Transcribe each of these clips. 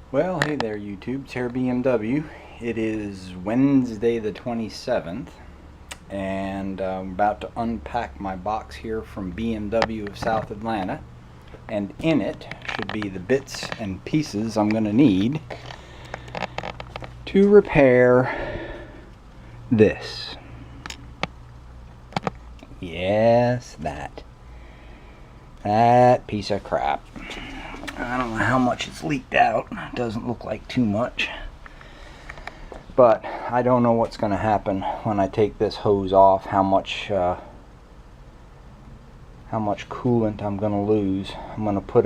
Well, hey there YouTube, it's here BMW. It is Wednesday the 27th and I'm about to unpack my box here from BMW of South Atlanta, and in it should be the bits and pieces I'm going to need to repair this. Yes, that piece of crap. I don't know how much it's leaked out. It doesn't look like too much. But I don't know what's going to happen when I take this hose off, how much coolant I'm going to lose. I'm going to put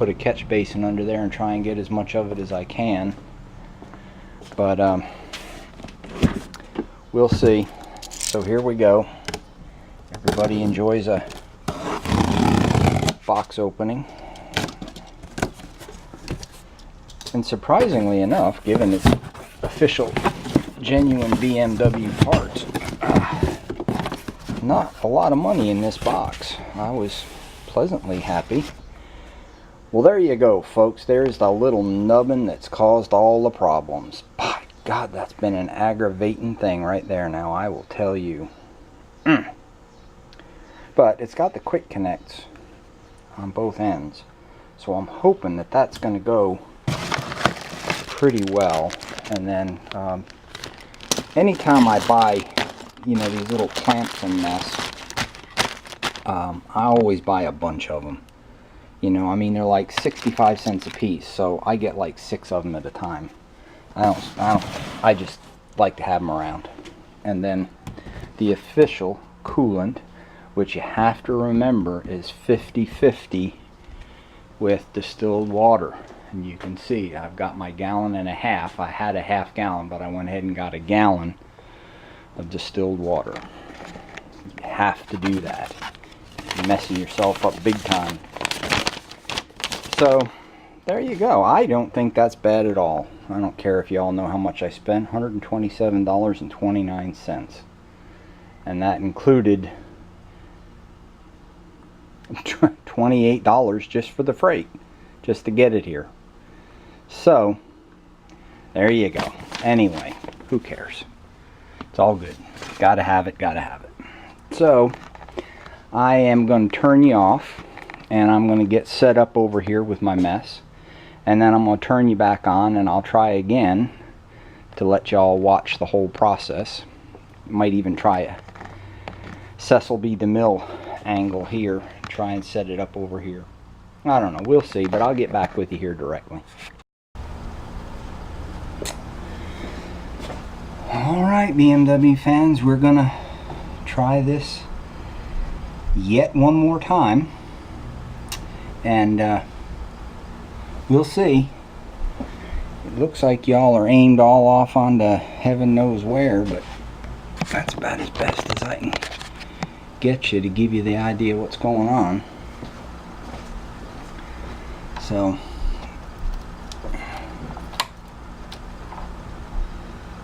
a catch basin under there and try and get as much of it as I can. But we'll see. So here we go. Everybody enjoys a box opening. And surprisingly enough, given its official genuine BMW parts, not a lot of money in this box. I was pleasantly happy. Well, there you go, folks. There's the little nubbin that's caused all the problems. By God, that's been an aggravating thing right there now, I will tell you. But it's got the quick connects on both ends, so I'm hoping that that's going to go pretty well. And then anytime I buy, these little clamps and mess, I always buy a bunch of them. They're like 65 cents a piece, so I get like 6 of them at a time. I just like to have them around. And then the official coolant, which you have to remember is 50-50 with distilled water. And you can see I've got my 1.5 gallons. I had a half gallon, but I went ahead and got 1 gallon of distilled water. You have to do that. You're messing yourself up big time. So there you go. I don't think that's bad at all. I don't care if you all know how much I spent. $127.29. And that included $28 just for the freight, just to get it here. So there you go. Anyway, who cares? It's all good. Gotta have it, gotta have it. So I am going to turn you off, and I'm going to get set up over here with my mess, and then I'm going to turn you back on, and I'll try again to let y'all watch the whole process. Might even try a Cecil B. DeMille angle here, try and set it up over here. I don't know, we'll see, but I'll get back with you here directly. Alright, BMW fans, we're gonna try this yet one more time, and we'll see. It looks like y'all are aimed all off onto heaven knows where, but that's about as best as I can get you to give you the idea what's going on. So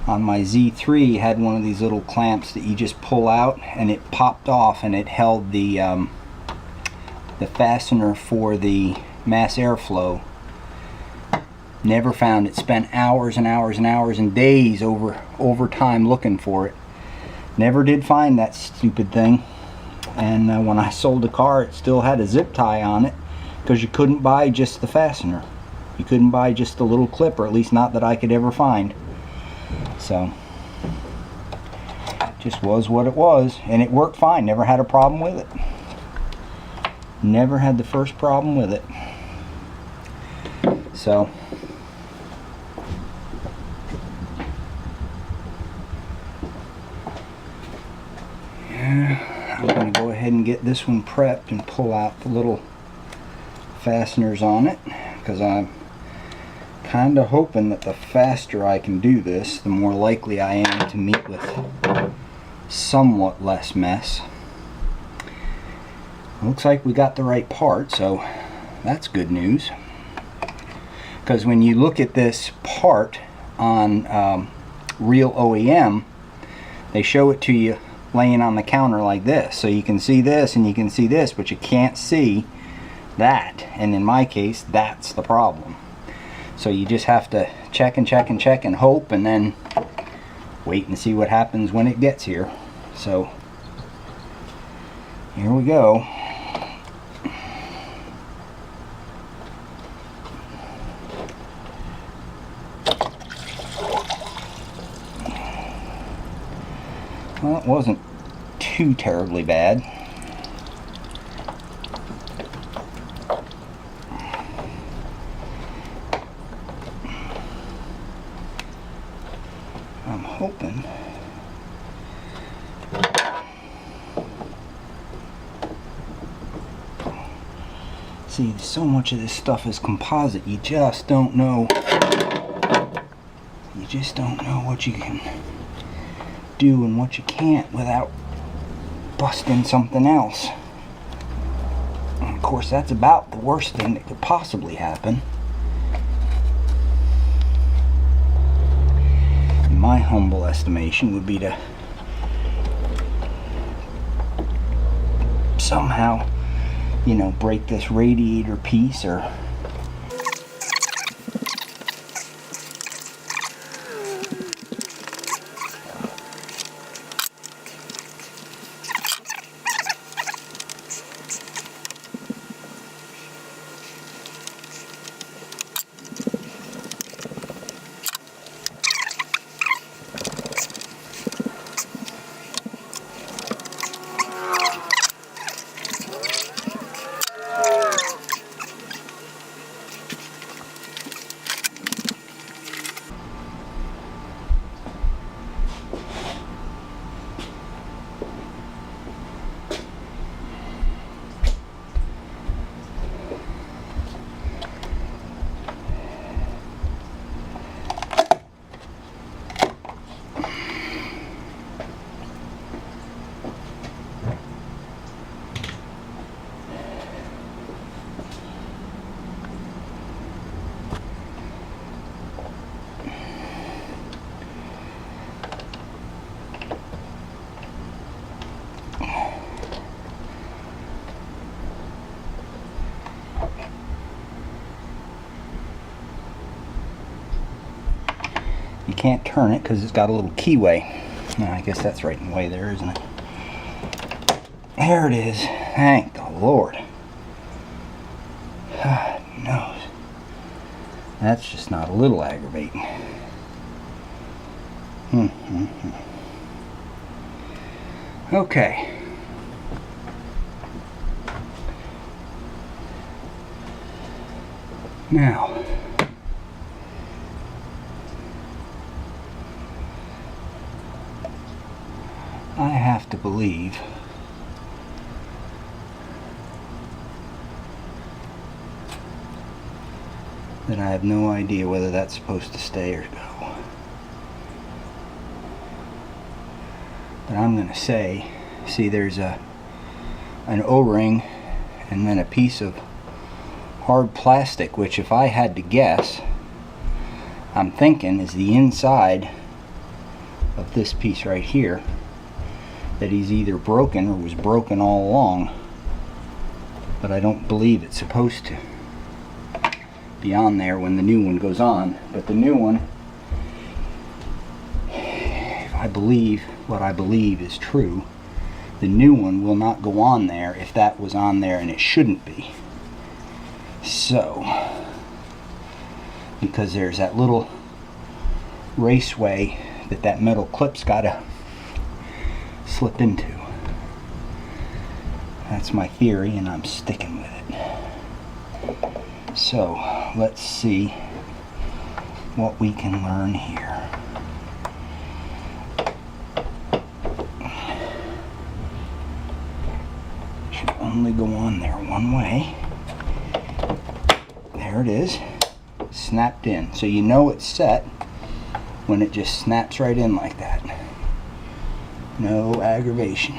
on my Z3 had one of these little clamps that you just pull out, and it popped off, and it held the fastener for the mass airflow. Never found it. Spent hours and hours and hours and days over time looking for it. Never did find that stupid thing. And when I sold the car, it still had a zip tie on it, because you couldn't buy just the fastener. You couldn't buy just the little clip, or at least not that I could ever find. So just was what it was, and it worked fine. Never had a problem with it. Never had the first problem with it. So yeah, I'm going to go ahead and get this one prepped and pull out the little fasteners on it, because I'm kind of hoping that the faster I can do this, the more likely I am to meet with somewhat less mess. Looks like we got the right part, so that's good news. Because when you look at this part on real OEM, they show it to you laying on the counter like this, so you can see this and you can see this, but you can't see that, and in my case that's the problem. So you just have to check and check and check and hope, and then wait and see what happens when it gets here. So here we go. Well, it wasn't too terribly bad. I'm hoping see, so much of this stuff is composite, you just don't know what you can do and what you can't without busting something else. And of course that's about the worst thing that could possibly happen. In my humble estimation would be to somehow, you know, break this radiator piece or you can't turn it because it's got a little keyway. No, I guess that's right in the way there, isn't it? There it is. Thank the Lord. God knows. That's just not a little aggravating. Okay. Now, I have to believe that I have no idea whether that's supposed to stay or go. But I'm going to say, see, there's an O-ring and then a piece of hard plastic, which if I had to guess, I'm thinking is the inside of this piece right here, that he's either broken or was broken all along. But I don't believe it's supposed to be on there when the new one goes on. But the new one, if I believe what I believe is true, the new one will not go on there if that was on there, and it shouldn't be. So, because there's that little raceway that metal clip's got to slip into. That's my theory, and I'm sticking with it. So let's see what we can learn here. Should only go on there one way. There it is, snapped in. So you know it's set when it just snaps right in like that. No aggravation.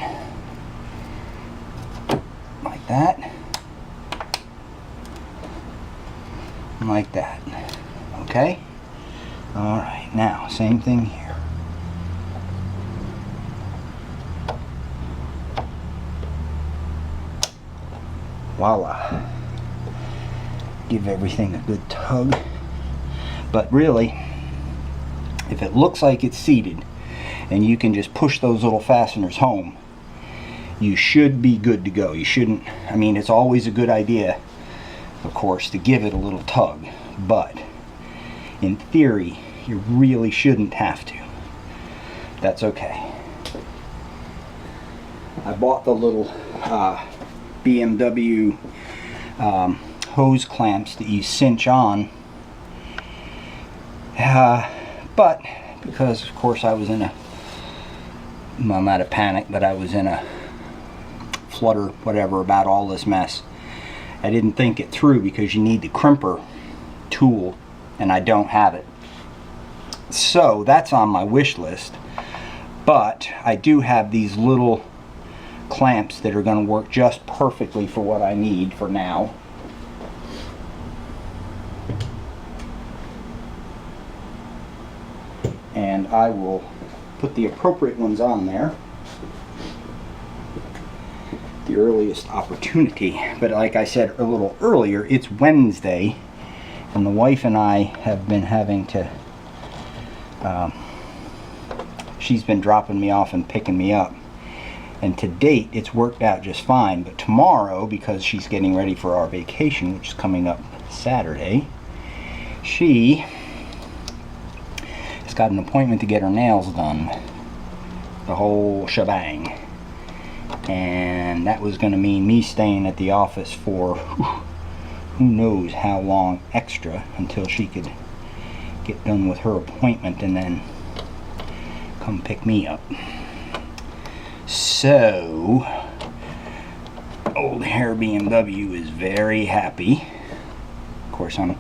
Like that. And like that. Okay? Alright, now, same thing here. Voila. give everything a good tug. But really, if it looks like it's seated and you can just push those little fasteners home, you should be good to go. You shouldn't, I mean, it's always a good idea, of course, to give it a little tug, but in theory, you really shouldn't have to. That's okay. I bought the little BMW hose clamps that you cinch on, but because of course I was in a, I'm not a panic, but I was in a flutter, whatever, about all this mess. I didn't think it through because you need the crimper tool and I don't have it. So that's on my wish list, but I do have these little clamps that are going to work just perfectly for what I need for now. And I will put the appropriate ones on there the earliest opportunity. But like I said a little earlier, it's Wednesday and the wife and I have been having to she's been dropping me off and picking me up, and to date it's worked out just fine. But tomorrow, because she's getting ready for our vacation, which is coming up Saturday, she has got an appointment to get her nails done, the whole shebang, and that was going to mean me staying at the office for who knows how long extra until she could get done with her appointment and then come pick me up. So old hair BMW is very happy. Of course, I'm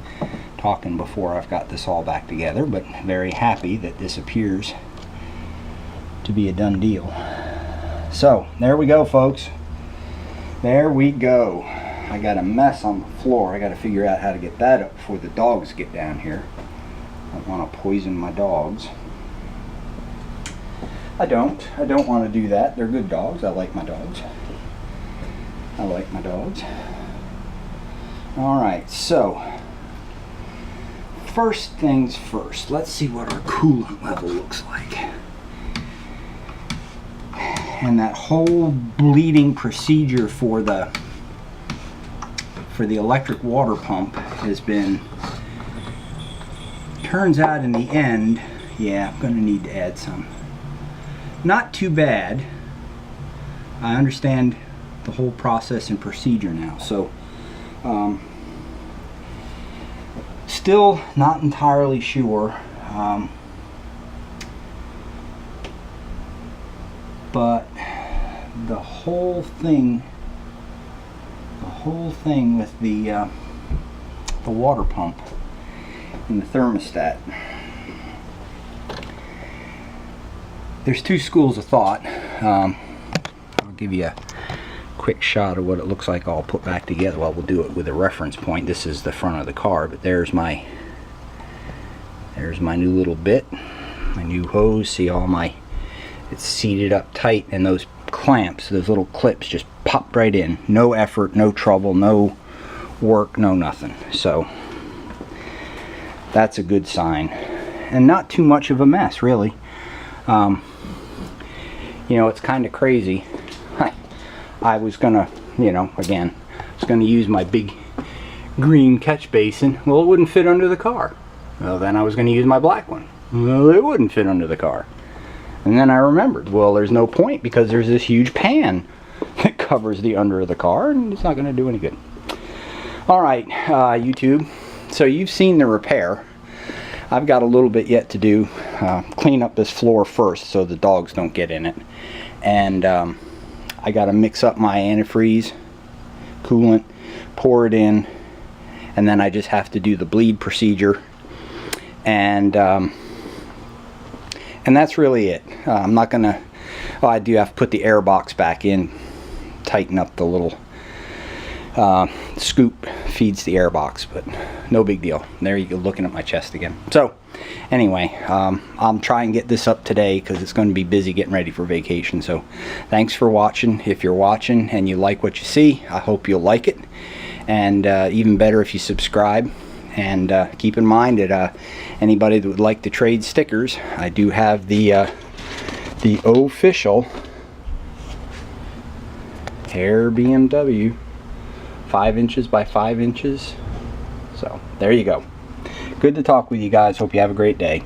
talking before I've got this all back together, but very happy that this appears to be a done deal. So there we go, folks. There we go. I got a mess on the floor. I got to figure out how to get that up before the dogs get down here. I don't want to poison my dogs. I don't want to do that. They're good dogs. I like my dogs. Alright, so first things first, let's see what our coolant level looks like. And that whole bleeding procedure for the electric water pump has been, turns out in the end, yeah, I'm going to need to add some. Not too bad. I understand the whole process and procedure now. So still not entirely sure, but the whole thing with the water pump and the thermostat, there's two schools of thought. I'll give you a quick shot of what it looks like all put back together. Well, we'll do it with a reference point. This is the front of the car, but there's my new little bit, my new hose. See all my, it's seated up tight, and those clamps, those little clips just popped right in. No effort, no trouble, no work, no nothing. So that's a good sign, and not too much of a mess, really. You know, it's kind of crazy. I was gonna, you know, again, I was gonna use my big green catch basin. Well, it wouldn't fit under the car. Well, then I was gonna use my black one. Well, it wouldn't fit under the car. And then I remembered, well, there's no point because there's this huge pan that covers the under of the car, and it's not gonna do any good. All right, YouTube. So you've seen the repair. I've got a little bit yet to do. Clean up this floor first so the dogs don't get in it. And I got to mix up my antifreeze coolant, pour it in, and then I just have to do the bleed procedure. And that's really it. I'm not going to... Oh, I do have to put the air box back in, tighten up the little... scoop feeds the air box, but no big deal. There you go, looking at my chest again. So anyway, I'll try and get this up today because it's going to be busy getting ready for vacation. So thanks for watching. If you're watching and you like what you see, I hope you'll like it, and even better if you subscribe. And keep in mind that anybody that would like to trade stickers, I do have the official Hair BMW 5 inches by 5 inches. So there you go. Good to talk with you guys. Hope you have a great day.